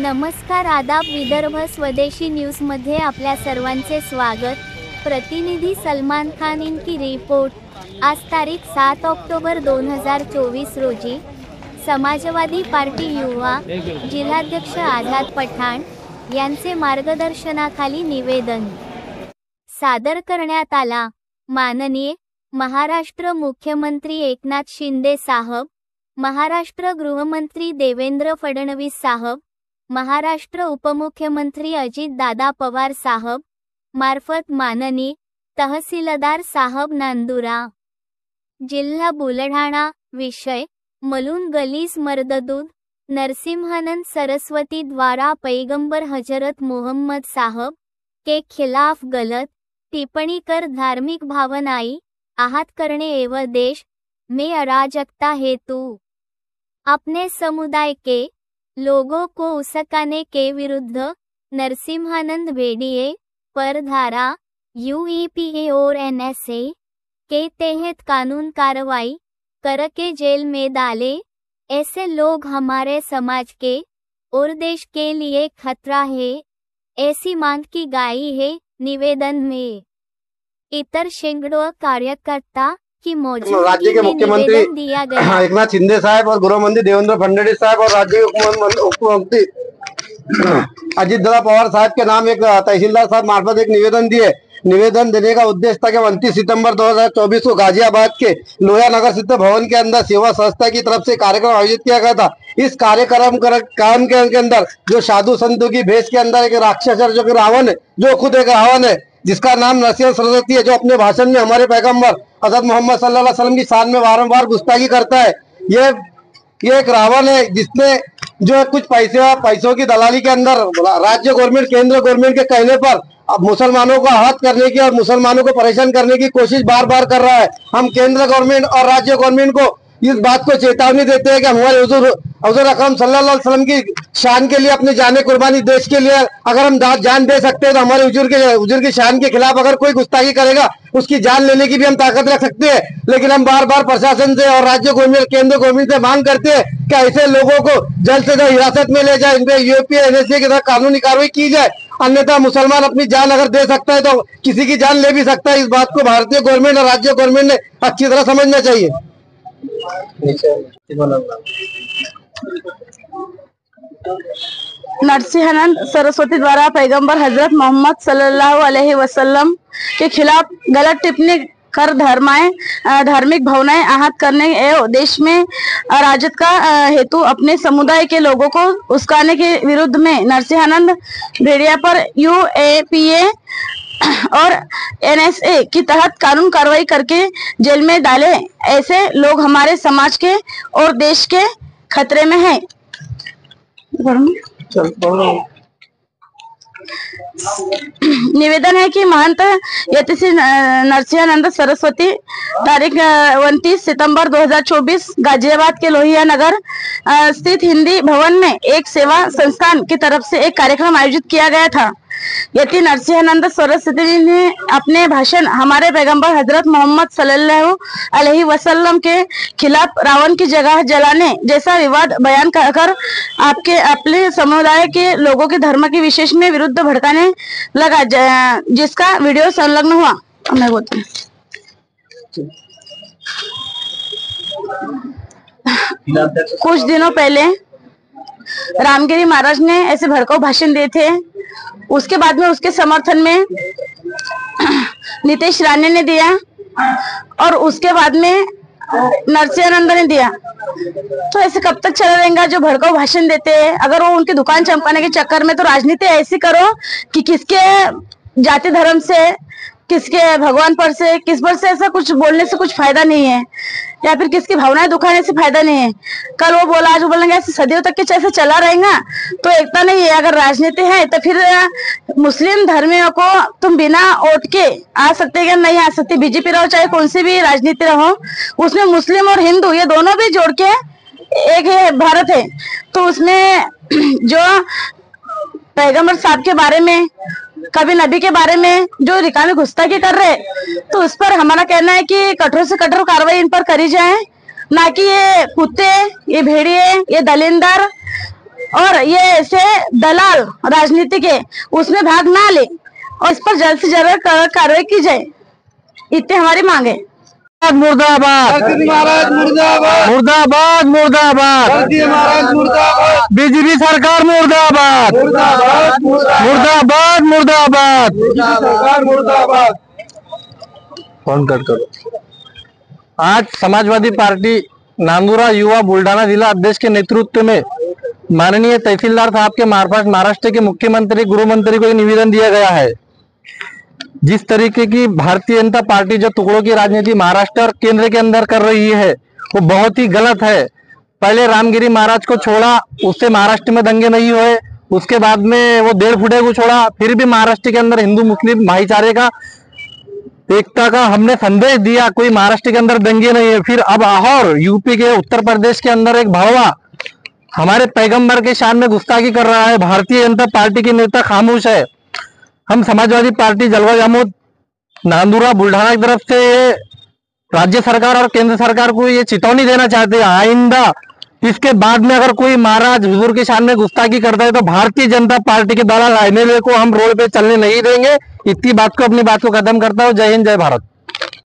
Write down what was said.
नमस्कार, आदाब. विदर्भ स्वदेशी न्यूज मध्ये आपल्या सर्वांचे स्वागत. प्रतिनिधी सलमान खान इनकी रिपोर्ट. आज तारीख 7 ऑक्टोबर 2024 रोजी समाजवादी पार्टी युवा जिल्हाध्यक्ष आझाद पठाण यांचे मार्गदर्शनाखाली निवेदन सादर करण्यात आला. माननीय महाराष्ट्र मुख्यमंत्री एकनाथ शिंदे साहब, महाराष्ट्र गृहमंत्री देवेंद्र फडणवीस साहब, महाराष्ट्र उपमुख्यमंत्री अजित दादा पवार साहब मार्फत माननीय तहसीलदार साहब नांदुरा, जिल्हा बुलढाणा. विषय मलून गलीस मर्ददूद नरसिम्हानंद सरस्वती द्वारा पैगंबर हजरत मोहम्मद साहब के खिलाफ गलत टिप्पणी कर धार्मिक भावनाएं आहत करने एवं देश में अराजकता हेतु अपने समुदाय के लोगों को उकसाने के विरुद्ध नरसिम्हानंद भेड़िए पर धारा यूईपीए और एनएसए के तहत कानून कार्रवाई करके जेल में डाले ऐसे लोग हमारे समाज के और देश के लिए खतरा है, ऐसी मांग की गई है. निवेदन में इतर सैकड़ों कार्यकर्ता की राज्य के मुख्यमंत्री एकनाथ शिंदे साहब और गृहमंत्री देवेंद्र फडणवीस साहब और राज्य के उपमुख्यमंत्री अजित दादा पवार साहब के नाम एक तहसीलदार साहब मार्फत एक निवेदन दिए. निवेदन देने का उद्देश्य था कि 29 सितंबर 2024 को गाजियाबाद के लोया नगर स्थित भवन के अंदर सेवा संस्था की तरफ से कार्यक्रम आयोजित किया गया था. इस कार्यक्रम के अंदर जो साधु संतों की भेष के अंदर एक राक्षस जो कि रावण है, जो खुद एक रावण है, जिसका नाम नरसिम्हा सरस्वती है, जो अपने भाषण में हमारे पैगंबर हज़रत मोहम्मद सल्लल्लाहु अलैहि वसल्लम की शान में बारंबार गुस्ताखी करता है. ये एक रावण है जिसने जो कुछ पैसों की दलाली के अंदर राज्य गवर्नमेंट केंद्र गवर्नमेंट के कहने पर अब मुसलमानों को आहत करने की और मुसलमानों को परेशान करने की कोशिश बार बार कर रहा है. हम केंद्र गवर्नमेंट और राज्य गवर्नमेंट को इस बात को चेतावनी देते हैं कि हमारे हुजूर अकरम सल्लल्लाहु अलैहि वसल्लम की शान के लिए अपनी जाने कुर्बानी देश के लिए अगर हम जान दे सकते हैं तो हमारे हुजूर की शान के खिलाफ अगर कोई गुस्ताखी करेगा उसकी जान लेने की भी हम ताकत रख सकते हैं. लेकिन हम बार बार प्रशासन से और राज्य गवर्नमेंट केंद्र गवर्नमेंट से मांग करते हैं कि ऐसे लोगों को जल्द से जल्द हिरासत में ले जाए, इन पे यूपीए एनएसए के साथ कानूनी कार्रवाई की जाए. अन्यथा मुसलमान अपनी जान अगर दे सकता है तो किसी की जान ले भी सकता है. इस बात को भारतीय गवर्नमेंट और राज्य गवर्नमेंट ने अच्छी तरह समझना चाहिए. नरसिम्हानंद सरस्वती द्वारा पैगंबर हजरत मोहम्मद सल्लल्लाहु अलैहि वसल्लम के खिलाफ गलत टिप्पणी कर धार्मिक भावनाएं आहत करने एवं देश में अराजकता हेतु अपने समुदाय के लोगों को उकसाने के विरुद्ध में नरसिम्हानंद भेड़िया पर यूएपीए और एनएसए के तहत कानून कार्रवाई करके जेल में डाले ऐसे लोग हमारे समाज के और देश के खतरे में हैं. निवेदन है कि महंत यतिश्री नरसिम्हानंद सरस्वती तारीख 29 सितंबर 2024 गाजियाबाद के लोहिया नगर स्थित हिंदी भवन में एक सेवा संस्थान की तरफ से एक कार्यक्रम आयोजित किया गया था. यति नरसिम्हानंद सरस्वती ने अपने भाषण हमारे पैगंबर हजरत मोहम्मद सल्लल्लाहु अलैहि वसल्लम के खिलाफ रावण की जगह जलाने जैसा विवाद बयान कर अपने समुदाय के लोगों के धर्म के विशेष में विरुद्ध भड़काने लगा, जिसका वीडियो संलग्न हुआ. मैं बोलती हूँ. कुछ दिनों पहले रामगिरी महाराज ने ऐसे भड़काऊ भाषण दिए थे. उसके बाद में उसके समर्थन में नीतीश राणे ने दिया और उसके बाद में नरसिम्हानंद ने दिया. तो ऐसे कब तक चला रहेगा जो भड़काऊ भाषण देते हैं? अगर वो उनकी दुकान चमकाने के चक्कर में, तो राजनीति ऐसी करो कि किसके जाति धर्म से, किसके भगवान पर से, किस पर से ऐसा कुछ बोलने से कुछ फायदा नहीं है, या फिर किसकी भावनाएं दुखाने से फायदा नहीं है. कल वो बोला आज वो बोलेंगे, ऐसे सदियों तक के ऐसे चला रहेगा तो एकता नहीं है. अगर राजनीति है तो फिर मुस्लिम धर्मियों को तुम बिना वोट के आ सकते क्या? नहीं आ सकते. बीजेपी रहो चाहे कौन सी भी राजनीति रहो, उसमें मुस्लिम और हिंदू ये दोनों भी जोड़ के एक है भारत है. तो उसमें जो पैगंबर साहब के बारे में, कभी नबी के बारे में जो रिकामी गुस्ताखी कर रहे, तो उस पर हमारा कहना है कि कठोर से कठोर कार्रवाई इन पर करी जाए. ना कि ये कुत्ते, ये भेड़िए, ये दलिंदर और ये ऐसे दलाल राजनीति के उसमें भाग ना ले और इस पर जल्द से जल्द कार्रवाई की जाए, इतनी हमारी मांग है। मुर्दाबाद महाराज, मुर्दाबाद मुर्दाबाद मुर्दाबाद महाराज, मुर्दाबाद बीजेपी सरकार, मुर्दाबाद मुर्दाबाद मुर्दाबाद मुर्दाबाद सरकार, मुर्दाबाद। फोन कट करो। आज समाजवादी पार्टी नांदुरा युवा बुल्ढाना जिला अध्यक्ष के नेतृत्व में माननीय तहसीलदार साहब के मार्फत महाराष्ट्र के मुख्यमंत्री गृह मंत्री को एक निवेदन दिया गया है। जिस तरीके की भारतीय जनता पार्टी जो टुकड़ों की राजनीति महाराष्ट्र और केंद्र के अंदर कर रही है वो बहुत ही गलत है। पहले रामगिरी महाराज को छोड़ा, उससे महाराष्ट्र में दंगे नहीं हुए, उसके बाद में वो 1.5 फुटे को छोड़ा, फिर भी महाराष्ट्र के अंदर हिंदू मुस्लिम भाईचारे का एकता का हमने संदेश दिया, कोई महाराष्ट्र के अंदर दंगे नहीं है। फिर अब और यूपी के उत्तर प्रदेश के अंदर एक भड़वा हमारे पैगंबर के शान में गुस्ताखी कर रहा है। भारतीय जनता पार्टी के नेता खामोश है। हम समाजवादी पार्टी जलवा जामुन नांदुरा बुल्ढाना की तरफ से राज्य सरकार और केंद्र सरकार को ये चेतावनी देना चाहते हैं, आइंदा इसके बाद में अगर कोई महाराज हुजूर के शान में गुस्ताखी करता है तो भारतीय जनता पार्टी के दलाल एमएलए को हम रोड पे चलने नहीं देंगे। इतनी बात को अपनी बात को खत्म करता हूँ। जय हिंद, जय भारत।